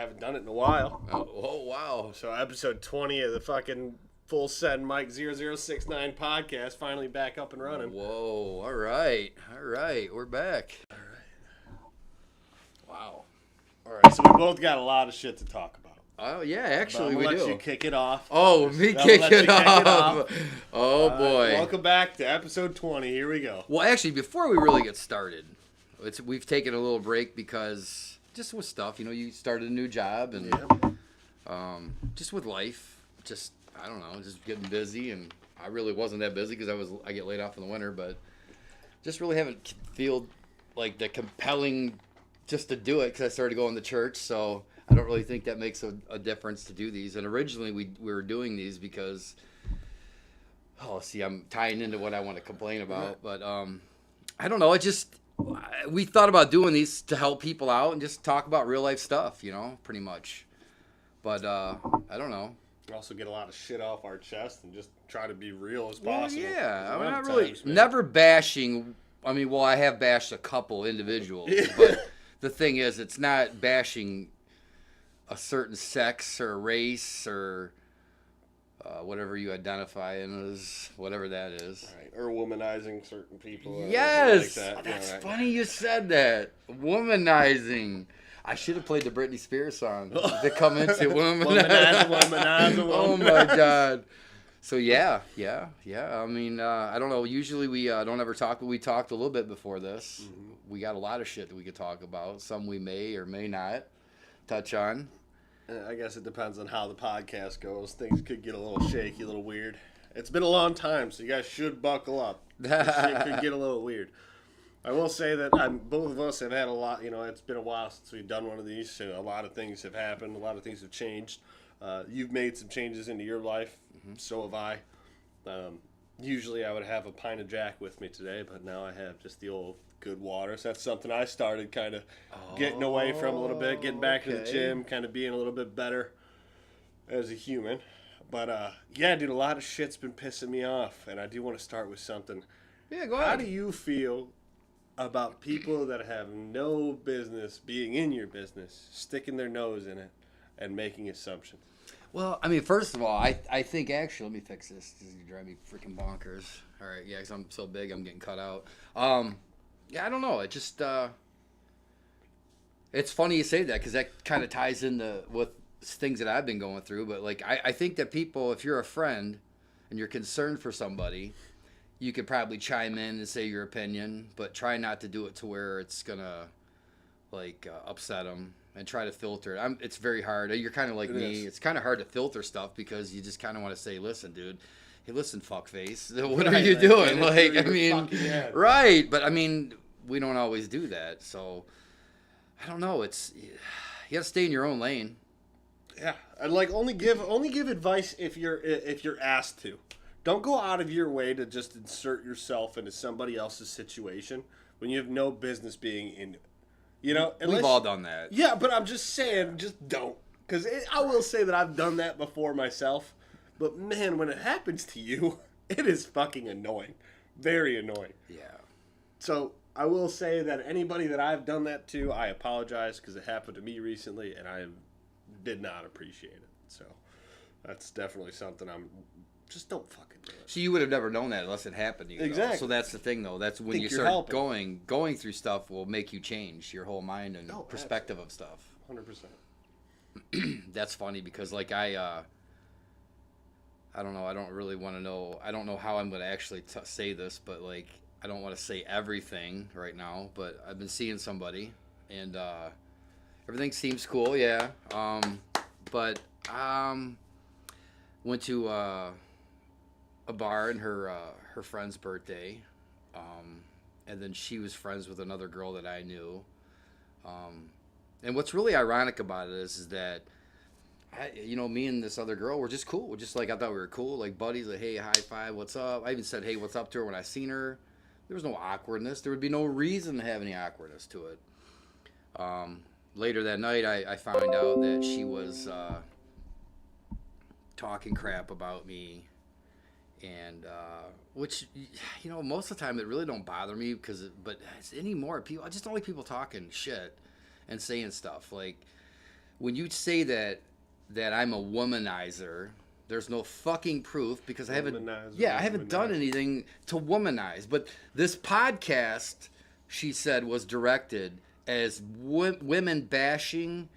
haven't done it in a while. Oh wow. So episode 20 of the fucking Full Send Mike 0069 podcast finally back up and running. Whoa. All right. We're back. All right. Wow. All right, so we both got a lot of shit to talk about. Oh yeah, actually we let do. you kick it off. Oh, me kick it off. Oh boy. Welcome back to episode 20. Here we go. Well, actually, before we really get started, we've taken a little break because just with stuff, you started a new job and just with life, just I don't know, just getting busy, and I really wasn't that busy because I get laid off in the winter, but just really haven't feel like the compelling just to do it because I started going to church, so I don't really think that makes a difference to do these. And originally we were doing these because, I'm tying into what I want to complain about. But I don't know. We thought about doing these to help people out and just talk about real life stuff, pretty much. But I don't know. Also get a lot of shit off our chest and just try to be real as possible. Well, yeah. I'm not really, never bashing. I mean, I have bashed a couple individuals, but the thing is, it's not bashing a certain sex or race or whatever you identify as, whatever that is. Right. Or womanizing certain people. Yes! Like that. That's funny you said that. Womanizing. I should have played the Britney Spears song to come into womanizer. Oh my God. So yeah. I mean, I don't know. Usually we don't ever talk, but we talked a little bit before this. Mm-hmm. We got a lot of shit that we could talk about. Some we may or may not touch on. I guess it depends on how the podcast goes. Things could get a little shaky, a little weird. It's been a long time, so you guys should buckle up. Shit could get a little weird. I will say that both of us have had a lot, it's been a while since we've done one of these, so a lot of things have happened, a lot of things have changed. You've made some changes into your life, so have I. Usually I would have a pint of Jack with me today, but now I have just the old good water. So that's something I started kind of getting away from a little bit, getting back to the gym, kind of being a little bit better as a human. But, dude, a lot of shit's been pissing me off, and I do want to start with something. Yeah, go ahead. How do you feel about people that have no business being in your business, sticking their nose in it, and making assumptions? Well, I mean, first of all, I think actually, let me fix this. This is going to drive me freaking bonkers. All right, yeah, because I'm so big, I'm getting cut out. Yeah, I don't know. It just, it's funny you say that because that kind of ties into with things that I've been going through. But, like, I think that people, if you're a friend and you're concerned for somebody, you could probably chime in and say your opinion, but try not to do it to where it's going to, like, upset them and try to filter it. It's very hard. You're kind of like me. It's kind of hard to filter stuff because you just kind of want to say, listen, dude. Hey, listen, fuckface. What are you doing? Like, I mean, right. But, I mean, we don't always do that. So, I don't know. You got to stay in your own lane. Yeah. And, like, only give advice if you're asked to. Don't go out of your way to just insert yourself into somebody else's situation when you have no business being in it. We've all done that. Yeah, but I'm just saying, just don't. Because I will say that I've done that before myself. But, man, when it happens to you, it is fucking annoying. Very annoying. Yeah. So, I will say that anybody that I've done that to, I apologize because it happened to me recently, and I did not appreciate it. So, that's definitely something just don't fucking do it. So you would have never known that unless it happened to you. Exactly. Though. So that's the thing, though. That's when you start going through stuff will make you change your whole mind and perspective of stuff. 100%. That's funny because, like, I don't know. I don't really want to know. I don't know how I'm going to actually say this, but, like, I don't want to say everything right now. But I've been seeing somebody, and everything seems cool. Yeah. But went to a bar and her friend's birthday, and then she was friends with another girl that I knew, and what's really ironic about it is that me and this other girl were just cool. We're just like, I thought we were cool, like buddies, like, hey, high five, what's up? I even said, hey, what's up to her when I seen her. There was no awkwardness. There would be no reason to have any awkwardness to it. Later that night, I found out that she was talking crap about me, and which, most of the time it really don't bother me but anymore, I just don't like people talking shit and saying stuff. Like, when you say that I'm a womanizer, there's no fucking proof because I haven't done anything to womanize. But this podcast, she said, was directed as women bashing,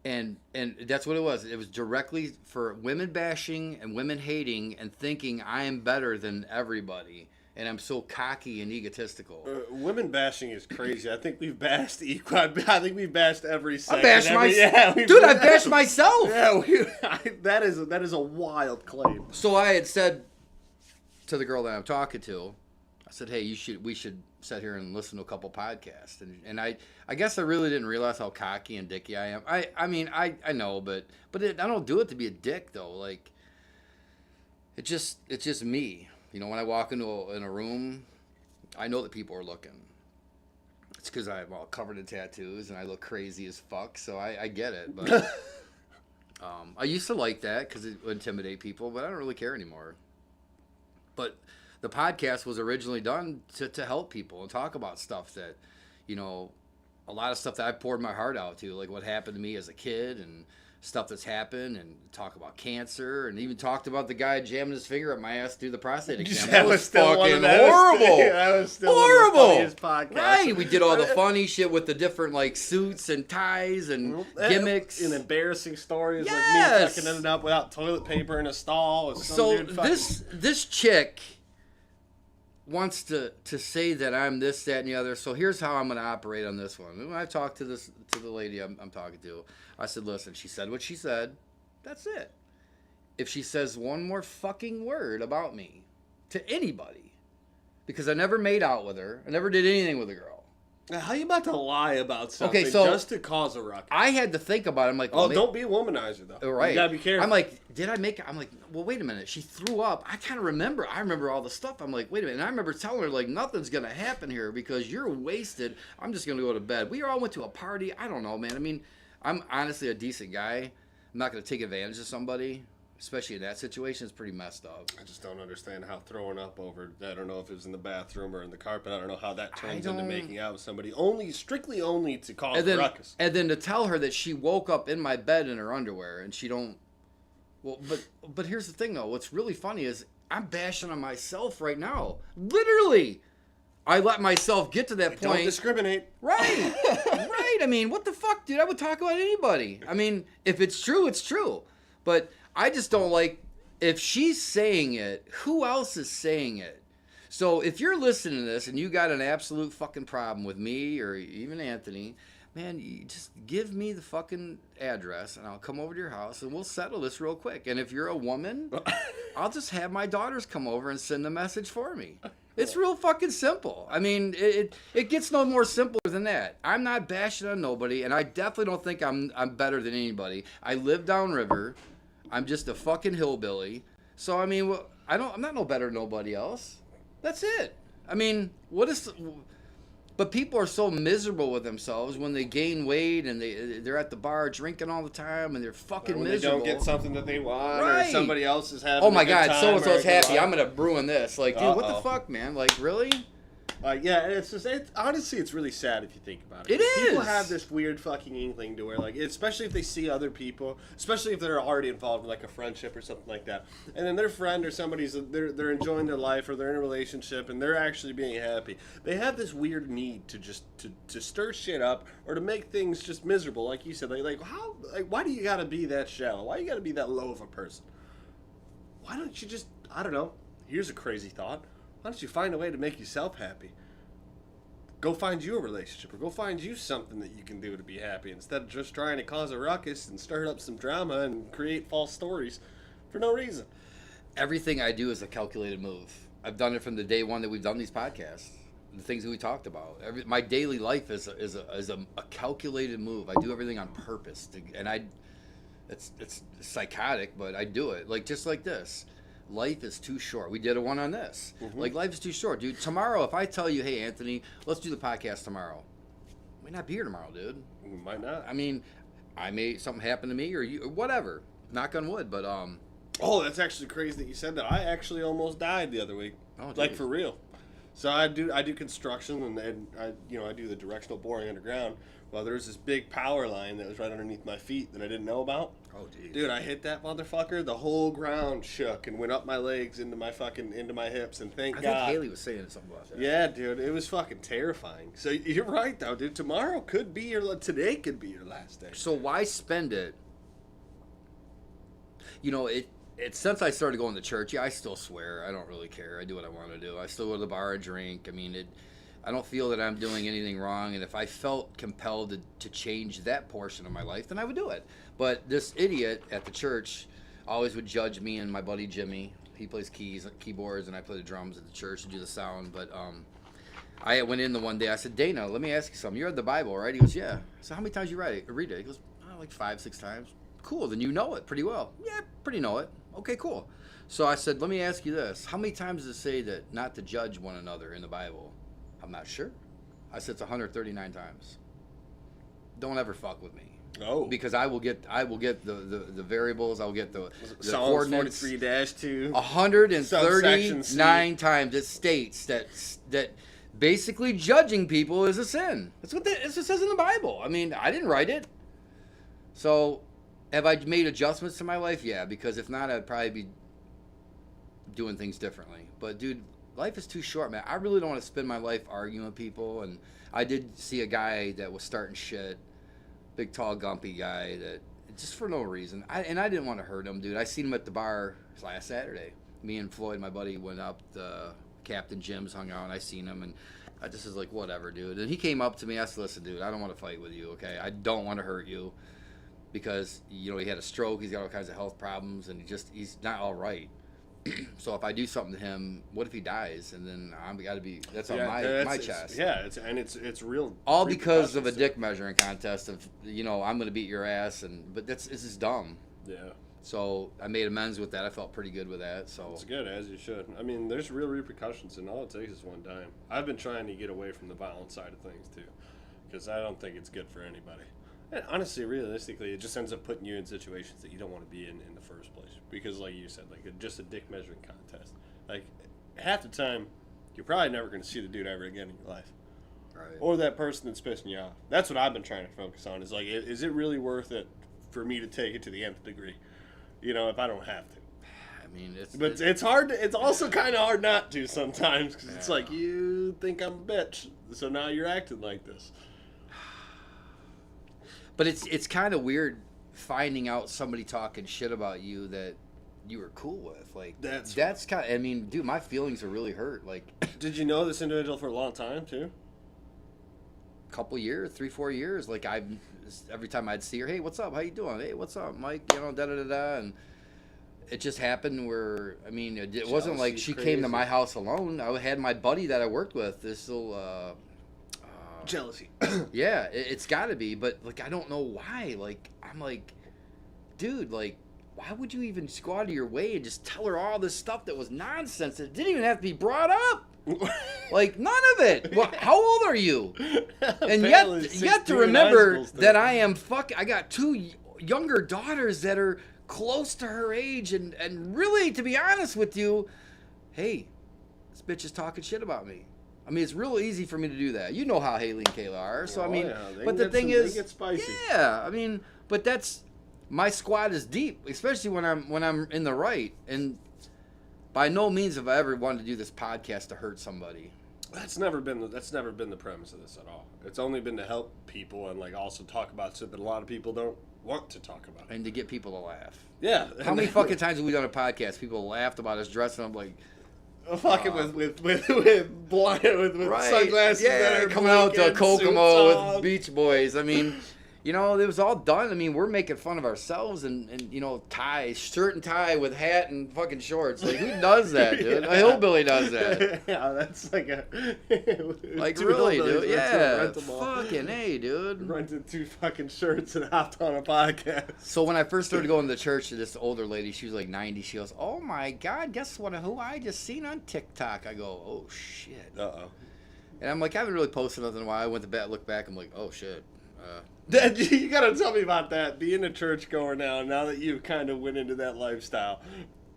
and that's what it was. It was directly for women bashing and women hating and thinking I am better than everybody. And I'm so cocky and egotistical. Women bashing is crazy. I think we've bashed I think we've bashed every second. I bashed myself. Dude, I bashed myself. Yeah, that is a wild claim. So I had said to the girl that I'm talking to, I said, hey, we should sit here and listen to a couple podcasts. And I guess I really didn't realize how cocky and dicky I am. I mean, I know, but I don't do it to be a dick, though. Like, it's just me. You know, when I walk into a room, I know that people are looking. It's because I'm all covered in tattoos and I look crazy as fuck, so I get it. But I used to like that because it would intimidate people, but I don't really care anymore. But the podcast was originally done to help people and talk about stuff that, you know, a lot of stuff that I poured my heart out to, like what happened to me as a kid and stuff that's happened, and talk about cancer, and even talked about the guy jamming his finger up my ass to do the prostate exam. That was fucking horrible. That was still horrible. One of the funniest podcasts. Right, we did all the funny shit with the different like suits and ties and gimmicks and embarrassing stories. Yes. Like me fucking ended up without toilet paper in a stall. So this chick wants to say that I'm this, that, and the other. So here's how I'm going to operate on this one. When I talked to the lady I'm talking to, I said, listen, she said what she said. That's it. If she says one more fucking word about me to anybody, because I never made out with her, I never did anything with a girl. How you about to lie about something just to cause a ruckus? I had to think about it. I'm like, don't be a womanizer, though. Right. You gotta be careful. I'm like, I'm like, well, wait a minute. She threw up. I kind of remember. I remember all the stuff. I'm like, wait a minute. And I remember telling her, like, nothing's going to happen here because you're wasted. I'm just going to go to bed. We all went to a party. I don't know, man. I mean, I'm honestly a decent guy. I'm not going to take advantage of somebody. Especially in that situation, it's pretty messed up. I just don't understand how throwing up over, I don't know if it was in the bathroom or in the carpet, I don't know how that turns into making out with somebody, strictly to cause a ruckus. And then to tell her that she woke up in my bed in her underwear and she don't, well, but here's the thing though, what's really funny is I'm bashing on myself right now. Literally. I let myself get to that point. Don't discriminate. Right. Right. I mean, what the fuck, dude? I would talk about anybody. I mean, if it's true, it's true. But I just don't like, if she's saying it, who else is saying it? So if you're listening to this and you got an absolute fucking problem with me or even Anthony, man, you just give me the fucking address and I'll come over to your house and we'll settle this real quick. And if you're a woman, I'll just have my daughters come over and send a message for me. It's real fucking simple. I mean, it gets no more simpler than that. I'm not bashing on nobody, and I definitely don't think I'm better than anybody. I live downriver. I'm just a fucking hillbilly. So I mean, I'm not no better than nobody else. That's it. I mean, but people are so miserable with themselves when they gain weight and they're at the bar drinking all the time and they're fucking miserable. They don't get something that they want, right. Or somebody else is having. Oh my god, so and so's happy. I'm gonna ruin this. Like, dude, what the fuck, man? Like, really? Yeah, it's just honestly, it's really sad if you think about it. It is. People have this weird fucking inkling to where, like, especially if they see other people, especially if they're already involved in like a friendship or something like that, and then their friend or somebody's they're enjoying their life or they're in a relationship and they're actually being happy. They have this weird need to just to stir shit up or to make things just miserable, like you said. Why do you gotta be that shallow? Why you gotta be that low of a person? Why don't you just, I don't know. Here's a crazy thought. Why don't you find a way to make yourself happy? Go find you a relationship or go find you something that you can do to be happy instead of just trying to cause a ruckus and stir up some drama and create false stories for no reason. Everything I do is a calculated move. I've done it from the day one that we've done these podcasts. The things that we talked about. My daily life is a calculated move. I do everything on purpose. It's psychotic, but I do it. Like, just like this. Life is too short. We did a one on this. Mm-hmm. Like, life is too short, dude. Tomorrow, if I tell you, hey, Anthony, let's do the podcast tomorrow, I may not be here tomorrow, dude. We might not. I mean, something happen to me or you, or whatever. Knock on wood, but Oh, that's actually crazy that you said that. I actually almost died the other week. Oh, geez. Like, for real. So I do construction and I do the directional boring underground Well, there was this big power line that was right underneath my feet that I didn't know about. Oh, geez. Dude, I hit that motherfucker. The whole ground shook and went up my legs into my hips. And thank I God. think Haley was saying something about that. Yeah, dude, it was fucking terrifying. So you're right, though, dude. Today could be your last day. So why spend it? You know, it since I started going to church, yeah, I still swear. I don't really care. I do what I want to do. I still go to the bar and drink. I mean, I don't feel that I'm doing anything wrong. And if I felt compelled to change that portion of my life, then I would do it. But this idiot at the church always would judge me and my buddy Jimmy. He plays keyboards, and I play the drums at the church and do the sound. But I went in the one day. I said, Dana, let me ask you something. You read the Bible, right? He goes, yeah. So how many times you read it? He goes, oh, like 5-6 times. Cool, then you know it pretty well. Yeah, pretty know it. Okay, cool. So I said, let me ask you this. How many times does it say that not to judge one another in the Bible? I'm not sure. I said it's 139 times. Don't ever fuck with me. Oh. Because I will get the variables, I will get the Psalms coordinates. 43-2. 139 times it states that basically judging people is a sin. That's what it says in the Bible. I mean, I didn't write it. So, have I made adjustments to my life? Yeah, because if not, I'd probably be doing things differently. But, dude, life is too short, man. I really don't want to spend my life arguing with people. And I did see a guy that was starting shit, big, tall, gumpy guy that just for no reason. I didn't want to hurt him, dude. I seen him at the bar last Saturday. Me and Floyd, my buddy, went up. Captain Jim's hung out, and I seen him, and I just was like, whatever, dude. And he came up to me. I said, listen, dude, I don't want to fight with you, okay? I don't want to hurt you because, you know, he had a stroke. He's got all kinds of health problems, and he's not all right. So if I do something to him, what if he dies? And then I'm got to be that's on my chest. It's real. All because of a dick measuring contest of, you know, I'm going to beat your ass, but it's just dumb. Yeah. So I made amends with that. I felt pretty good with that. So it's good, as you should. I mean, there's real repercussions, and all it takes is one time. I've been trying to get away from the violent side of things too, because I don't think it's good for anybody. And honestly, realistically, it just ends up putting you in situations that you don't want to be in the first place. Because, like you said, like just a dick measuring contest. Like half the time, you're probably never going to see the dude ever again in your life, right? Or that person that's pissing you off. That's what I've been trying to focus on. Is like, is it really worth it for me to take it to the nth degree? You know, if I don't have to. I mean, it's hard. It's also kind of hard not to sometimes because it's like you think I'm a bitch, so now you're acting like this. But it's kind of weird finding out somebody talking shit about you that you were cool with. Like that's kind of. I mean, dude, my feelings are really hurt. Like, did you know this individual for a long time too? Couple years, 3-4 years. Like every time I'd see her, hey, what's up? How you doing? Hey, what's up, Mike? You know, da da da da. And it just happened where, I mean, it wasn't like she came to my house alone. I had my buddy that I worked with. This little jealousy. Yeah, it's got to be. But like, I don't know why. Like, I'm like, dude, like, why would you even go out of your way and just tell her all this stuff that was nonsense that didn't even have to be brought up? Like, none of it. Well, how old are you? And yet to remember that I am I got 2 younger daughters that are close to her age, and really, to be honest with you, hey, this bitch is talking shit about me. I mean, it's real easy for me to do that. You know how Haley and Kayla are. So, I mean, but the thing is, they get spicy. Yeah, I mean, but my squad is deep, especially when I'm in the right. And by no means have I ever wanted to do this podcast to hurt somebody. That's never been the premise of this at all. It's only been to help people and like also talk about shit that a lot of people don't want to talk about. And to get people to laugh. Yeah. How many fucking times have we done a podcast? People laughed about us dressing up like fucking with sunglasses. Yeah, that are coming out to Kokomo with Beach Boys. I mean, you know, it was all done. I mean, we're making fun of ourselves and you know, shirt and tie with hat and fucking shorts. Like, who does that, dude? Yeah. A hillbilly does that. Yeah, that's like like, really, dude? Yeah. Fucking A, dude. Rented 2 fucking shirts and hopped on a podcast. So when I first started going to the church, this older lady, she was like 90. She goes, oh my God, guess who I just seen on TikTok? I go, oh shit. Uh-oh. And I'm like, I haven't really posted nothing in a while. I went to bed, looked back, I'm like, oh shit. You gotta tell me about that. Being a churchgoer now that you kind of went into that lifestyle.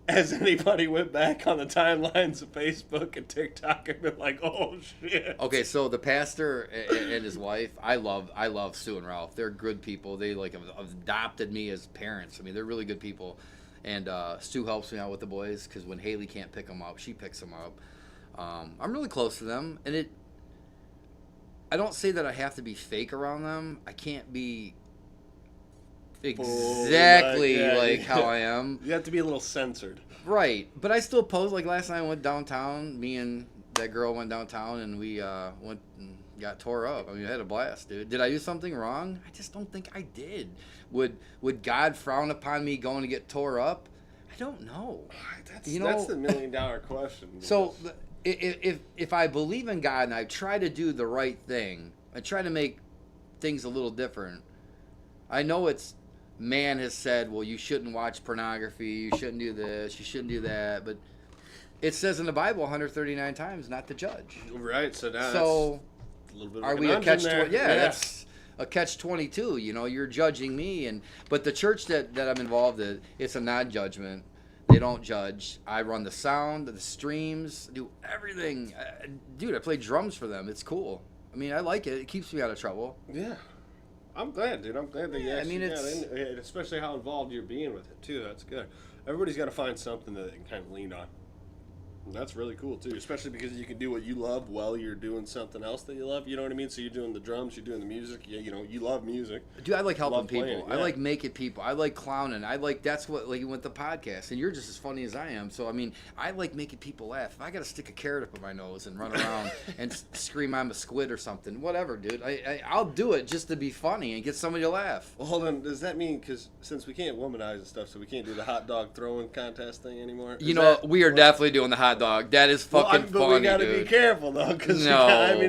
Has anybody went back on the timelines of Facebook and TikTok and been like, oh shit? Okay, so the pastor and his wife, I love Sue and Ralph. They're good people. They like have adopted me as parents. I mean, they're really good people. And Stu helps me out with the boys because when Haley can't pick them up, she picks them up. I'm really close to them, and I don't say that I have to be fake around them. I can't be exactly like how I am. You have to be a little censored. Right. But I still post. Like last night I went downtown. Me and that girl went downtown and we went and got tore up. I mean, I had a blast, dude. Did I do something wrong? I just don't think I did. Would God frown upon me going to get tore up? I don't know. That's the $1 million question. So if I believe in God and I try to do the right thing, I try to make things a little different. I know man has said, well, you shouldn't watch pornography, you shouldn't do this, you shouldn't do that, but it says in the Bible 139 times not to judge. Right, so now that's a little bit of are we a catch? there. That's a catch-22. You know, you're judging me, but the church that I'm involved in, it's a non-judgment. They don't judge. I run the sound, the streams, do everything. Dude, I play drums for them. It's cool. I mean, I like it. It keeps me out of trouble. Yeah. I'm glad, dude. I'm glad that you actually got in, especially how involved you're being with it, too. That's good. Everybody's got to find something that they can kind of lean on. And that's really cool, too, especially because you can do what you love while you're doing something else that you love. You know what I mean? So you're doing the drums, you're doing the music. You know, you love music. Dude, I like helping people. Playing, yeah. I like making people. I like clowning. That's what, like, with the podcast. And you're just as funny as I am. So, I mean, I like making people laugh. If I got to stick a carrot up in my nose and run around and scream I'm a squid or something, whatever, dude. I'll do it just to be funny and get somebody to laugh. Well, hold on. Does that mean, because since we can't womanize and stuff, so we can't do the hot dog throwing contest thing anymore? We are definitely doing the hot dog. That is fucking funny, but we got to be careful, though, because can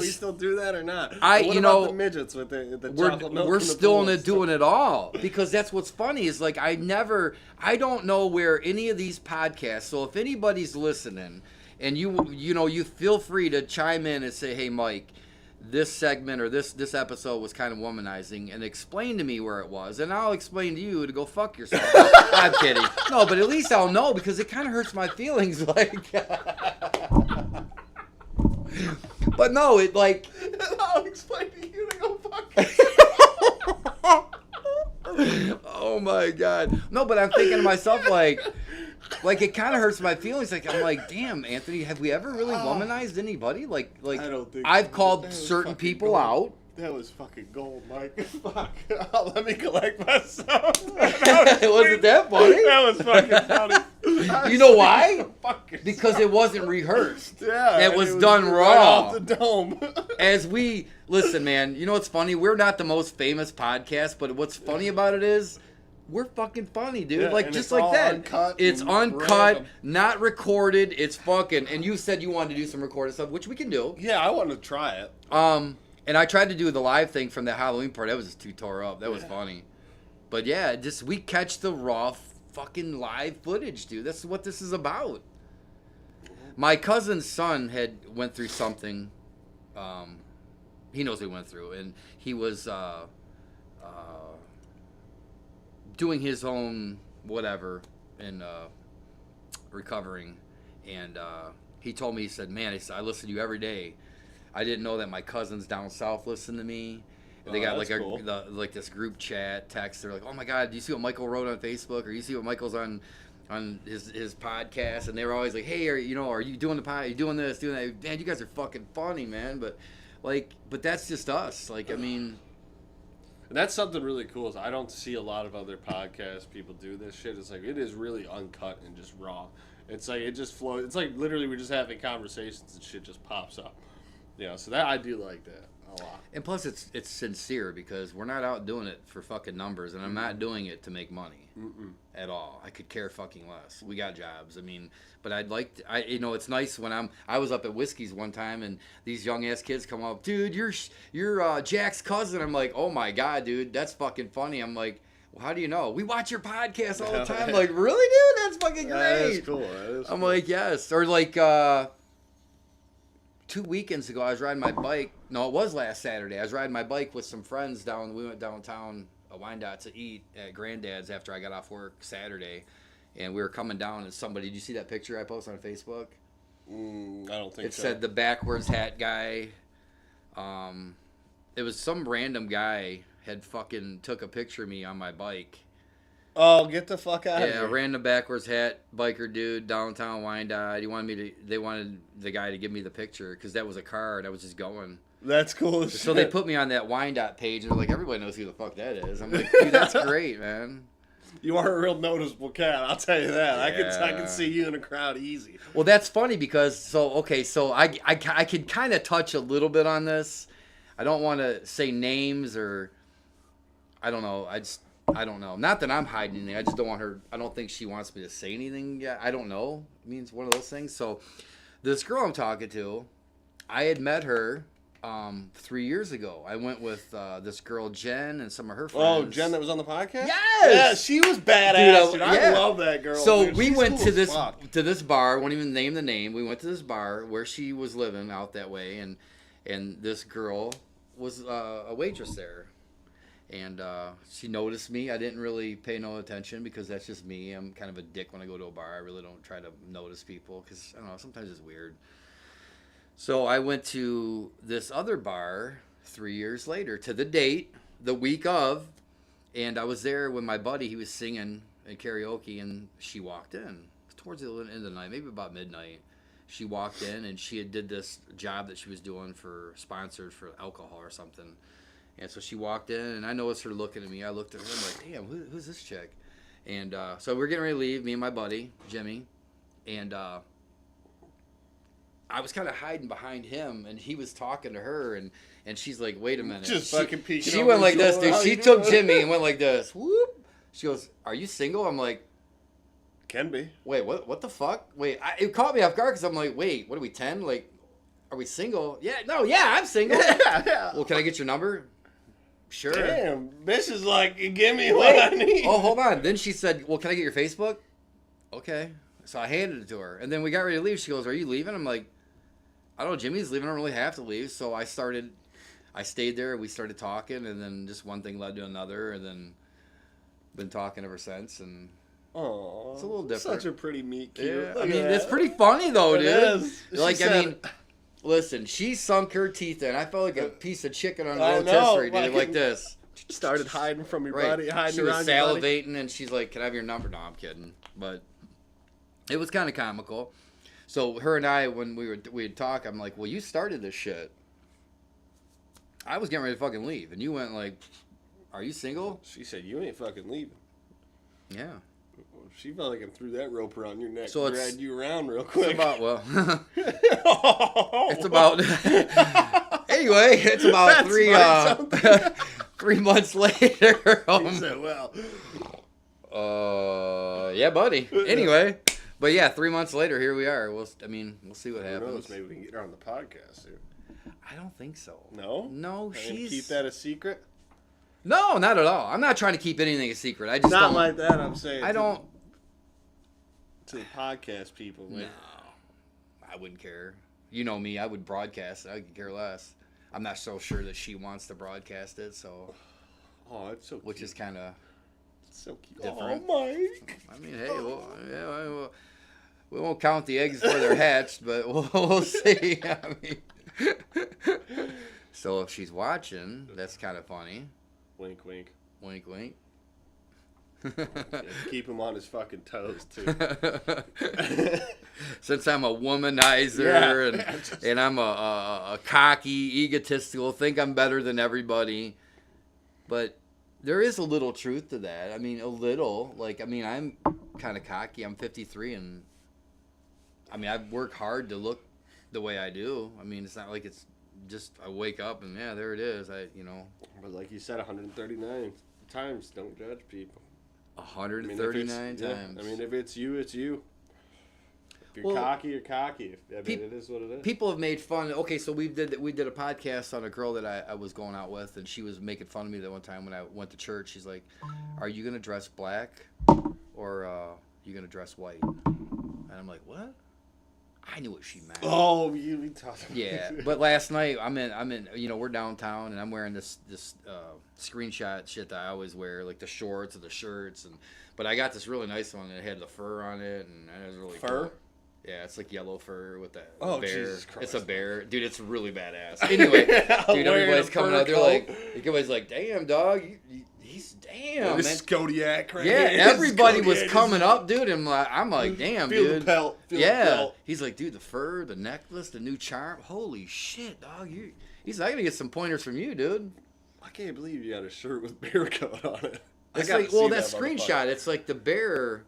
we still do that or not? What about the midgets with the chocolate milk? We're still doing it all because that's what's funny is like I don't know where any of these podcasts. So if anybody's listening, and you feel free to chime in and say, hey, Mike, this segment or this episode was kind of womanizing, and explain to me where it was, and I'll explain to you to go fuck yourself. I'm kidding. No, but at least I'll know because it kind of hurts my feelings. Like, but no, it like. I'll explain to you to go fuck yourself. Oh my God. No, but I'm thinking to myself like it kind of hurts my feelings. Like I'm like, damn, Anthony, have we ever really womanized anybody? Like I don't think I've called certain people out. That was fucking gold, Mike. Fuck. Let me collect myself. Wasn't that funny? That was fucking funny. You know why? Because it wasn't rehearsed. Yeah. It was done raw. Right off the dome. Listen, man, you know what's funny? We're not the most famous podcast, but what's funny about it is we're fucking funny, dude. Yeah, like just like that. It's uncut, random. not recorded. It's fucking. And you said you wanted to do some recorded stuff, which we can do. Yeah, I wanted to try it. And I tried to do the live thing from the Halloween party. That was just too tore up. That was funny. But yeah, we catch the raw fucking live footage, dude. That's what this is about. My cousin's son went through something. He knows what he went through, and he was doing his own whatever and recovering. And he told me, he said, man, I listen to you every day. I didn't know that my cousins down south listen to me. They got like cool. like this group chat text. They're like, "Oh my God, do you see what Michael wrote on Facebook? Or you see what Michael's on his podcast?" And they were always like, "Hey, are you doing the pod? Are you doing this, doing that? Man, you guys are fucking funny, man." But that's just us. Like, I mean, and that's something really cool. Is I don't see a lot of other podcast people do this shit. It's like it is really uncut and just raw. It's like it just flows. It's like literally we're just having conversations and shit just pops up. Yeah, so that I do like that a lot. And plus, it's sincere because we're not out doing it for fucking numbers, and I'm not doing it to make money at all. I could care fucking less. We got jobs. I mean, but it's nice when I was up at Whiskey's one time, and these young ass kids come up, dude, you're Jack's cousin. I'm like, oh my God, dude, that's fucking funny. I'm like, well, how do you know? We watch your podcast all the time. Like, really, dude? That's fucking great. That is cool. I'm like, yes. Or like 2 weekends ago, I was riding my bike. No, it was last Saturday. I was riding my bike with some friends we went downtown Wyandotte to eat at Granddad's after I got off work Saturday. and we were coming down, and somebody, did you see that picture I posted on Facebook? I don't think It so. said the backwards hat guy. It was some random guy had fucking took a picture of me on my bike. Oh, get the fuck out of Yeah, here. a random backwards hat biker dude, downtown Wyandotte. They wanted the guy to give me the picture because that was a card. I was just going. That's cool as shit. So they put me on that Wyandotte page, and they're like, everybody knows who the fuck that is. I'm like, dude, that's great, man. You are a real noticeable cat, I'll tell you that. I Yeah. can see you in a crowd easy. Well, that's funny because, so I could kind of touch a little bit on this. I don't want to say names or, I don't know. I don't know. Not that I'm hiding anything. I just don't want her. I don't think she wants me to say anything yet. I don't know. It means one of those things. So this girl I'm talking to, I had met her 3 years ago. I went with this girl Jen and some of her friends. Oh, Jen that was on the podcast? Yes! Yeah, she was badass, dude. I yeah. love that girl. So dude. we She's went cool to as this fuck. bar. Won't even name the name. We went to this bar where she was living out that way, and this girl was a waitress there. And she noticed me. I didn't really pay no attention because that's just me. I'm kind of a dick when I go to a bar. I really don't try to notice people because, I don't know, sometimes it's weird. So I went to this other bar 3 years later to the date, the week of, and I was there when my buddy, he was singing at karaoke, and she walked in towards the end of the night, maybe about midnight. She walked in, and she had did this job that she was doing for sponsored for alcohol or something. And so she walked in, and I noticed her looking at me. I looked at her, I'm like, damn, who's this chick? And so we're getting ready to leave, me and my buddy, Jimmy. And I was kind of hiding behind him, and he was talking to her, and she's like, wait a minute. Just fucking peeking She over went his like this, shoulder. dude. How She you took doing? Jimmy and went like this. Whoop. She goes, are you single? I'm like, Can be. wait, what the fuck? Wait, it caught me off guard because I'm like, wait, what are we, 10? Like, are we single? Yeah, I'm single. Yeah. Well, can I get your number? Sure. Damn, bitch is like, give me what I need. Oh, hold on. Then she said, well, can I get your Facebook? Okay. So I handed it to her. And then we got ready to leave. She goes, are you leaving? I'm like, I don't know. Jimmy's leaving. I don't really have to leave. So I stayed there. We started talking. And then just one thing led to another. And then been talking ever since. And Aw, it's a little different. Such a pretty meat cute. yeah, Look I mean, at it's that. pretty funny, though, It dude. is. Like, She I said- mean, listen, she sunk her teeth in. I felt like a piece of chicken on a I know, rotisserie, dude. fucking- Like this. started hiding from your Right. buddy, hiding She was around your buddy. salivating, and she's like, "Can I have your number?" No, I'm kidding, but it was kind of comical. So her and I, when we'd talk, I'm like, "Well, you started this shit. I was getting ready to fucking leave, and you went like, are you single?" She said, "You ain't fucking leaving." Yeah. She felt like I threw that rope around your neck. So So it's- dragged you around real It's quick. about it's about anyway. It's about That's 3 months later. He said, "Well, Yeah, buddy. Anyway, but yeah, 3 months later, here we are. We'll see what who happens. knows? Maybe we can get her on the podcast, dude." I don't think so. No, No, I she's keep that a secret. no, not at all. I'm not trying to keep anything a secret. I just Not don't. like that. I'm saying. I don't. to the podcast people. No, Like, I wouldn't care. You know me. I would broadcast it. I could care less. I'm not so sure that she wants to broadcast it. So, oh, it's so which cute. is kind of. It's so cute. different. Oh, Mike. I mean, hey, we won't count the eggs before they're hatched, but we'll see. I mean, so if she's watching, that's kind of funny. Wink, wink. Wink, wink. Yeah, keep him on his fucking toes too. Since I'm a womanizer and I'm a cocky, egotistical, think I'm better than everybody, but there is a little truth to that. I mean, a little. Like, I mean, I'm kind of cocky. I'm 53, and I mean, I've worked hard to look the way I do. I mean, it's not like it's just I wake up and yeah, there it is. But like you said, 139 times. Don't judge people. 139 times. I mean, if it's you, it's you. If you're Well, cocky, you're cocky. I mean, peop- it is what it is. People have made fun. Okay, so we did a podcast on a girl that I was going out with, and she was making fun of me that one time when I went to church. She's like, "Are you gonna dress black, or you gonna dress white?" And I'm like, "What?" I knew what she meant. Oh, you talked. Yeah, but last night I'm in. You know, we're downtown and I'm wearing this screenshot shit that I always wear, like the shorts or the shirts, but I got this really nice one that had the fur on it, and it was really fur. Cool. Yeah, it's like yellow fur with that bear. Jesus Christ. It's a bear, dude. It's really badass. Anyway, dude, everybody's coming out. They're like, everybody's like, "Damn, dog, he's damn." Yeah, this is Kodiak, right? Yeah, here. everybody was coming up, dude, and I'm like, "Damn, Feel dude." The pelt. Feel yeah, the pelt. He's like, "Dude, the fur, the necklace, the new charm. Holy shit, dog! He's like, I gotta get some pointers from you, dude." I can't believe you got a shirt with bear coat on it. It's like, well, that screenshot. It's like the bear.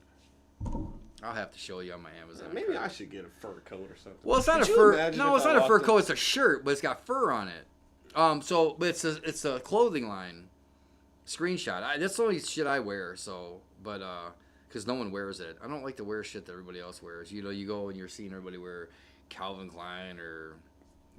I'll have to show you on my Amazon. Maybe I should get a fur coat or something. Well, it's not a fur. No, it's not a fur coat. It's a shirt, but it's got fur on it. So, but it's a clothing line screenshot. That's the only shit I wear. So, but because no one wears it. I don't like to wear shit that everybody else wears. You know, you go and you're seeing everybody wear Calvin Klein or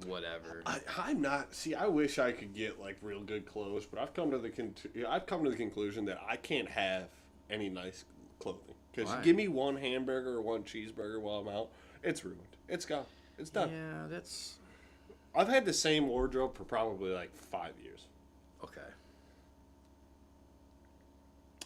whatever. I'm not. See, I wish I could get like real good clothes, but I've come to the conclusion that I can't have any nice clothing. Because give me one hamburger or one cheeseburger while I'm out, it's ruined. It's gone. It's done. Yeah, that's. I've had the same wardrobe for probably like 5 years. Okay.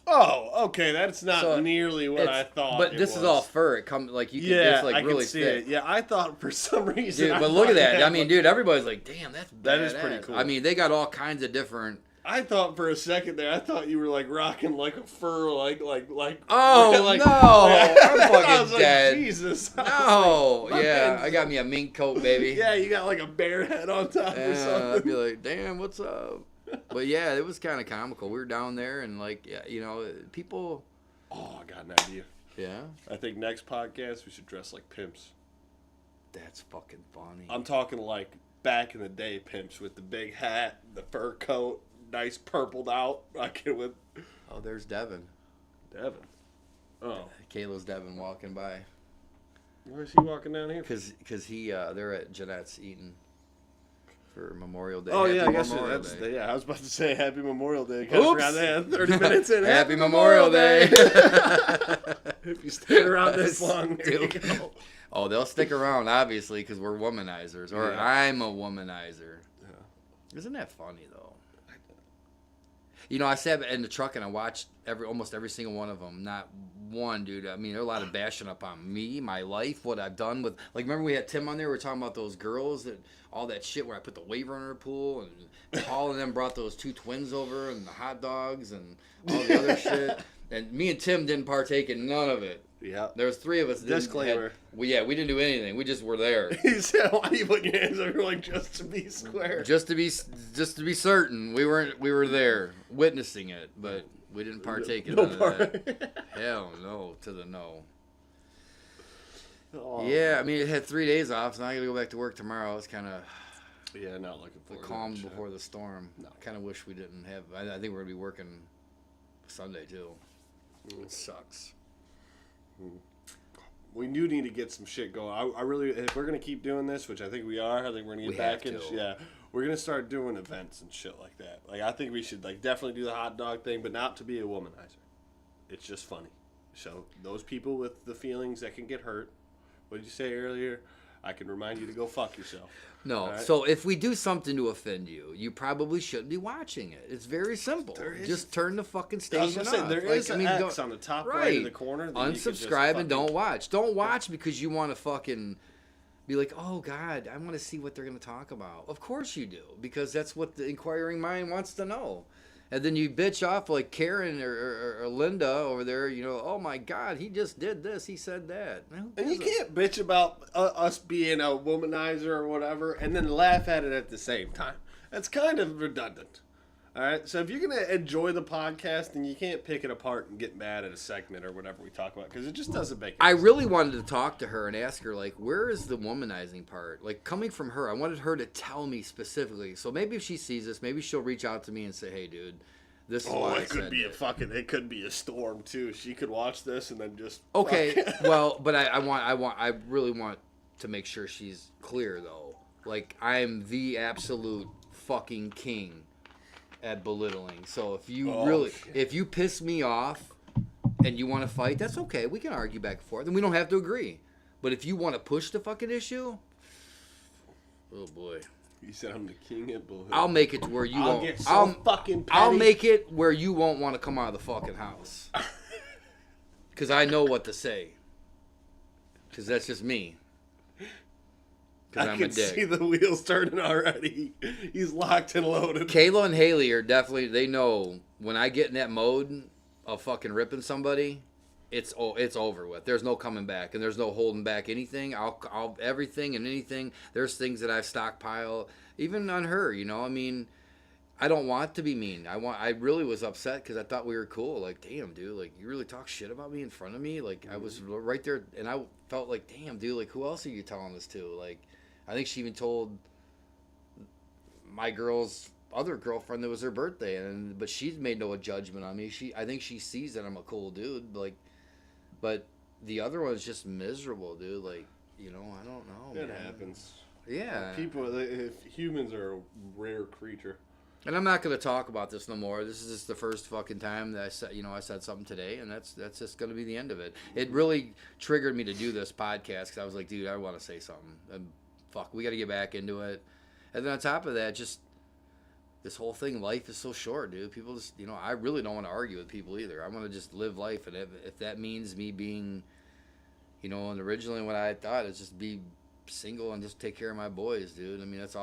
Oh, okay. That's not nearly what I thought. But this is all fur. It comes like you can. Yeah, it's like I really can see thick. it. Yeah, I thought for some reason. Dude, but look at that. I mean, dude, everybody's like, "Damn, that's badass." That is pretty cool. I mean, they got all kinds of different. I thought for a second there, I thought you were like rocking like a fur, like. Oh like, no! I'm I fucking was like, dead. Jesus. No, yeah, I got me a mink coat, baby. Yeah, you got like a bear head on top or something. I'd be like, damn, what's up? But yeah, it was kind of comical. We were down there, and like, yeah, you know, people. Oh, I got an idea. Yeah. I think next podcast we should dress like pimps. That's fucking funny. I'm talking like back in the day pimps with the big hat, the fur coat. Nice purpled out. I get with. Oh, there's Devin. Devin. Oh. Kayla's Devin walking by. Where's he walking down here? Because they're at Jeanette's eating for Memorial Day. Oh, Happy yeah, I guess Memorial that's Day. I was about to say Happy Memorial Day. Oops. Around there, 30 minutes in. Happy Memorial Day. If you stay around this long, there you go. Oh, they'll stick around, obviously, because we're womanizers. Or Yeah. I'm a womanizer. Yeah. Isn't that funny, though? You know, I sat in the truck and I watched almost every single one of them. Not one, dude. I mean, there are a lot of bashing up on me, my life, what I've done with. Like, remember we had Tim on there? We were talking about those girls and all that shit where I put the waiver in her pool, and Paul and them brought those two twins over and the hot dogs and all the other shit. And me and Tim didn't partake in none of it. Yeah. There was three of us. Disclaimer. We didn't do anything. We just were there. He said, "Why do you put your hands up?" You're like, "Just to be square." Just to be certain, we were there witnessing it, but we didn't partake in none of that. Hell no to the no. Oh. Yeah, I mean, it had 3 days off, so now I got to go back to work tomorrow. It's kind of not looking forward. The calm before the storm. No. I kind of wish we didn't have. I think we're gonna be working Sunday too. It sucks. We do need to get some shit going. I really, if we're gonna keep doing this, which I think we are, I think we're gonna get back in. Yeah, we're gonna start doing events and shit like that. Like, I think we should definitely do the hot dog thing, but not to be a womanizer. It's just funny. So those people with the feelings that can get hurt. What did you say earlier? I can remind you to go fuck yourself. No. Right? So if we do something to offend you, you probably shouldn't be watching it. It's very simple. Just turn the fucking station off. There is an X on the top right of the corner. Unsubscribe and don't watch. Don't watch because you want to fucking be like, oh, God, I want to see what they're going to talk about. Of course you do, because that's what the inquiring mind wants to know. And then you bitch off like Karen or Linda over there, you know, oh my God, he just did this, he said that. And you can't bitch about us being a womanizer or whatever and then laugh at it at the same time. That's kind of redundant. All right? So if you're going to enjoy the podcast, then you can't pick it apart and get mad at a segment or whatever we talk about, because it just doesn't make sense. I really wanted to talk to her and ask her, like, where is the womanizing part? Like, coming from her, I wanted her to tell me specifically. So maybe if she sees this, maybe she'll reach out to me and say, hey, dude, this is why it could be it could be a storm, too. She could watch this and then just... Okay, well, but I really want to make sure she's clear, though. Like, I'm the absolute fucking king at belittling. So if you if you piss me off and you want to fight, that's okay. We can argue back and forth, and we don't have to agree. But if you want to push the fucking issue, oh boy. You said I'm the king at Bull Hill. I'll make it to where you won't. Get so fucking petty. I'll make it where you won't want to come out of the fucking house. Because I know what to say. Because that's just me. Because I'm a dick. I can see the wheels turning already. He's locked and loaded. Kayla and Haley are definitely, they know when I get in that mode of fucking ripping somebody, it's over with. There's no coming back, and there's no holding back anything. I'll everything and anything. There's things that I've stockpiled, even on her. You know, I mean, I don't want to be mean. I really was upset because I thought we were cool. Like, damn, dude, like you really talk shit about me in front of me. Like I was right there, and I felt like, damn, dude, like who else are you telling this to? Like, I think she even told my girl's other girlfriend that was her birthday, but she's made no judgment on me. I think she sees that I'm a cool dude, like. But the other one's just miserable, dude. Like, you know, I don't know. It happens. Yeah. Humans are a rare creature. And I'm not going to talk about this no more. This is just the first fucking time that I said something today, and that's just going to be the end of it. It really triggered me to do this podcast because I was like, dude, I want to say something. And fuck, we got to get back into it. And then on top of that, just this whole thing, life is so short, dude. People just, I really don't want to argue with people either. I want to just live life, and if that means me being, and originally what I thought is just be single and just take care of my boys, dude. I mean, that's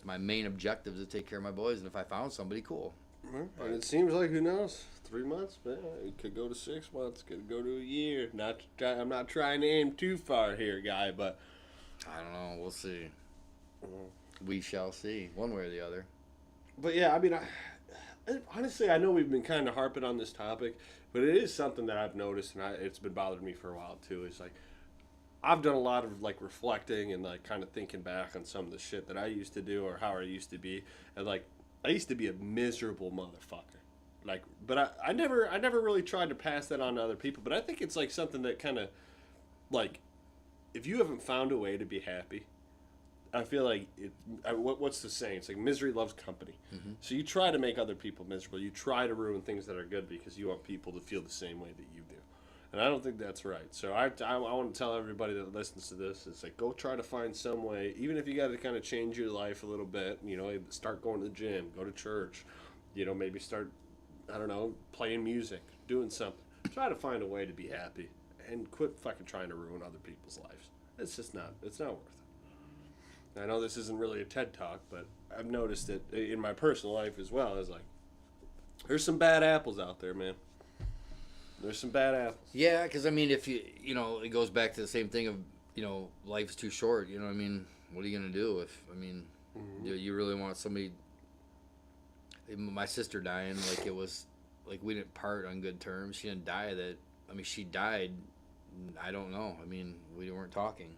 my main objective, is to take care of my boys, and if I found somebody, cool. And it seems like, who knows, 3 months, man. It could go to 6 months, could go to a year. I'm not trying to aim too far here, guy, but I don't know. We'll see. We shall see, one way or the other. But yeah, I mean, honestly, I know we've been kind of harping on this topic, but it is something that I've noticed, and it's been bothering me for a while too. It's like I've done a lot of like reflecting and like kind of thinking back on some of the shit that I used to do or how I used to be, and like I used to be a miserable motherfucker. Like, but I never really tried to pass that on to other people. But I think it's like something that kind of like, if you haven't found a way to be happy, I feel like what's the saying? It's like misery loves company. Mm-hmm. So you try to make other people miserable. You try to ruin things that are good because you want people to feel the same way that you do. And I don't think that's right. So I want to tell everybody that listens to this, it's like, go try to find some way, even if you got to kind of change your life a little bit, start going to the gym, go to church, maybe start, I don't know, playing music, doing something. Try to find a way to be happy and quit fucking trying to ruin other people's lives. It's not worth it. I know this isn't really a TED Talk, but I've noticed it in my personal life as well. It's like, there's some bad apples out there, man. There's some bad apples. Yeah, because, I mean, if it goes back to the same thing of, life's too short. I mean, what are you going to do you really want somebody, my sister dying, like it was, like we didn't part on good terms. She didn't die she died, I don't know. I mean, we weren't talking,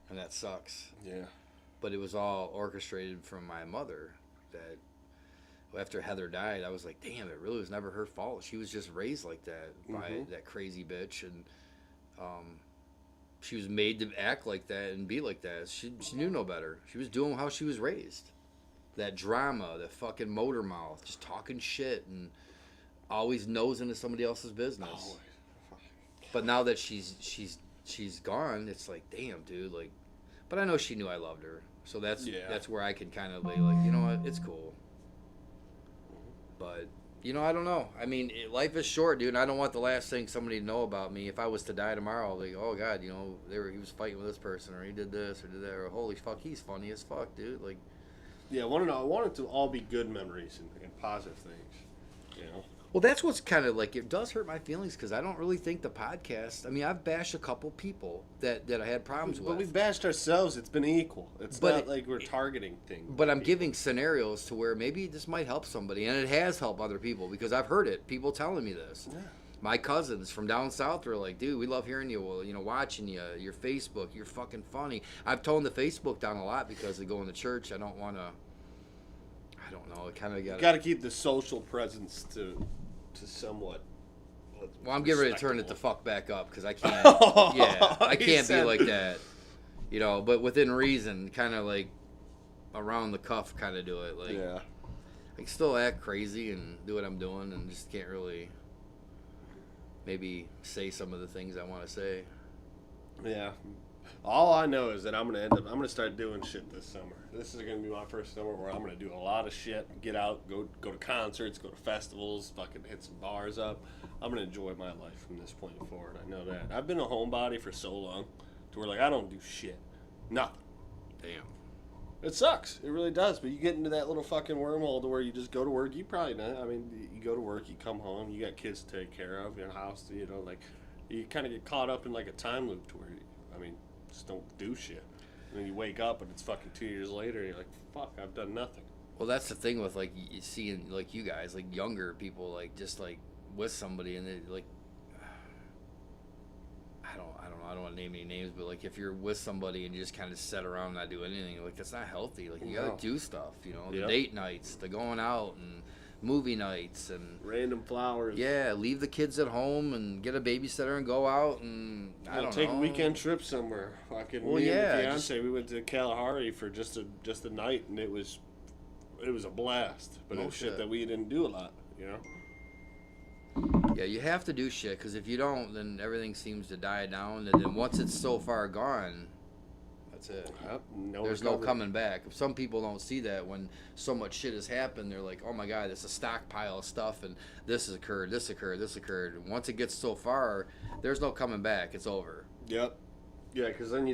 and that sucks. Yeah. But it was all orchestrated from my mother. That after Heather died, I was like, damn, it really was never her fault. She was just raised like that by that crazy bitch, and she was made to act like that and be like that. She knew no better. She was doing how she was raised. That drama, that fucking motor mouth, just talking shit and always nosing into somebody else's business. Always. But now that she's gone, it's like, damn, dude, like. But I know she knew I loved her, so that's where I can kind of lay like, you know what, it's cool. But I don't know. I mean, life is short, dude. And I don't want the last thing somebody to know about me. If I was to die tomorrow, like, oh god, he was fighting with this person, or he did this, or did that, or holy fuck, he's funny as fuck, dude. Like, yeah, I want it to all be good memories and positive things, Well, that's what's kind of like, it does hurt my feelings because I don't really think the podcast, I mean, I've bashed a couple people that I had problems with. But we've bashed ourselves. It's been equal. It's not like we're targeting things. But I'm giving scenarios to where maybe this might help somebody, and it has helped other people because I've heard it. People telling me this. Yeah. My cousins from down south were like, dude, we love hearing you, watching you, your Facebook, you're fucking funny. I've toned the Facebook down a lot because of going to church. I don't want to, I don't know, it kind of got to keep the social presence to somewhat. Well, I'm getting ready to turn it the fuck back up because I can't. I can't be like that, But within reason, kind of like around the cuff, kind of do it. Like, yeah, I can still act crazy and do what I'm doing, and just can't really maybe say some of the things I want to say. Yeah, All I know is that I'm gonna start doing shit this summer. This is gonna be my first summer where I'm gonna do a lot of shit, get out, go to concerts, go to festivals, fucking hit some bars up. I'm gonna enjoy my life from this point forward. I know that. I've been a homebody for so long, to where like I don't do shit, nothing. Damn. It sucks. It really does. But you get into that little fucking wormhole to where you just go to work. You probably know. I mean, you go to work, you come home, you got kids to take care of, your house, like you kind of get caught up in like a time loop to where just don't do shit. And then you wake up and it's fucking 2 years later and you're like, fuck, I've done nothing. Well, that's the thing with like you seeing like you guys, like younger people, like just like with somebody and they like, I don't want to name any names, but like if you're with somebody and you just kind of sit around and not do anything, like that's not healthy. Like you gotta do stuff, the date nights, the going out and movie nights and random flowers. Yeah, leave the kids at home and get a babysitter and go out and take a weekend trip somewhere. Fucking me and the fiance, we went to Kalahari for just a night and it was a blast. But it's shit that we didn't do a lot, Yeah, you have to do shit because if you don't, then everything seems to die down, and then once it's so far gone, that's it. Yep, there's no coming back. If some people don't see that when so much shit has happened, they're like, oh my god, it's a stockpile of stuff and this has occurred, this occurred, this occurred. And once it gets so far, there's no coming back. It's over. Yep. Yeah, because then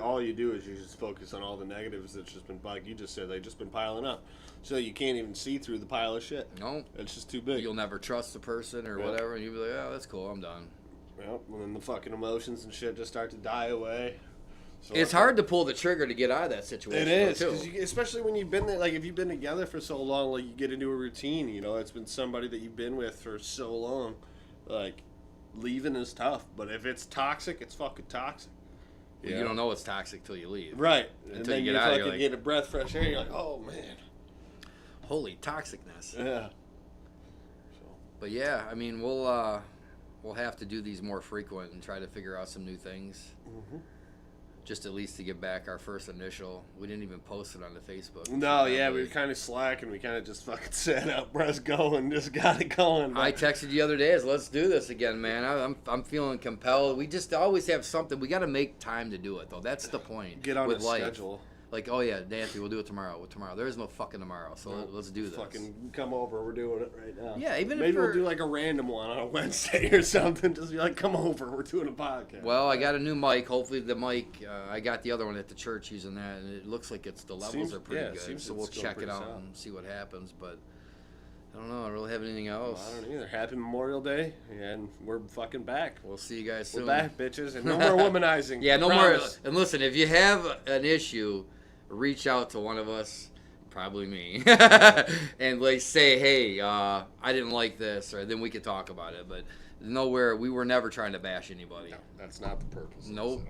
all you do is you just focus on all the negatives that's just been, like you just said, they've just been piling up. So you can't even see through the pile of shit. No. It's just too big. You'll never trust the person or whatever, and you'll be like, oh, that's cool, I'm done. Yep, and then the fucking emotions and shit just start to die away. So it's hard to pull the trigger to get out of that situation. It is, especially when you've been there. Like if you've been together for so long, like you get into a routine. It's been somebody that you've been with for so long. Like leaving is tough, but if it's toxic, it's fucking toxic. Well, you don't know it's toxic till you leave. Right, Until and then you get out, fucking get a breath of fresh air. You're like, oh man, holy toxicness. Yeah. But yeah, I mean, we'll have to do these more frequent and try to figure out some new things. Mm-hmm. Just at least to get back our first initial. We didn't even post it on the Facebook. No, yeah, we were kind of slacking. We kind of just fucking set up, press go, and just got it going. I texted you the other day, let's do this again, man. I'm feeling compelled. We just always have something. We got to make time to do it, though. That's the point. Get on the schedule. Like, oh yeah, Nancy, we'll do it tomorrow. There is no fucking tomorrow, so let's do this. Fucking come over. We're doing it right now. Yeah, maybe we'll do like a random one on a Wednesday or something. Just be like, come over. We're doing a podcast. Well, I got a new mic. Hopefully the mic. I got the other one at the church using that, and it looks like the levels are pretty good. So we'll check it out and see what happens. But I don't know. I don't really have anything else. Well, I don't either. Happy Memorial Day, and we're fucking back. We'll see you guys soon. We're back, bitches, and no more womanizing. Yeah, no more. And listen, if you have an issue, reach out to one of us, probably me, and like say, hey, I didn't like this, or then we could talk about it. But we were never trying to bash anybody. No, that's not the purpose. Nope.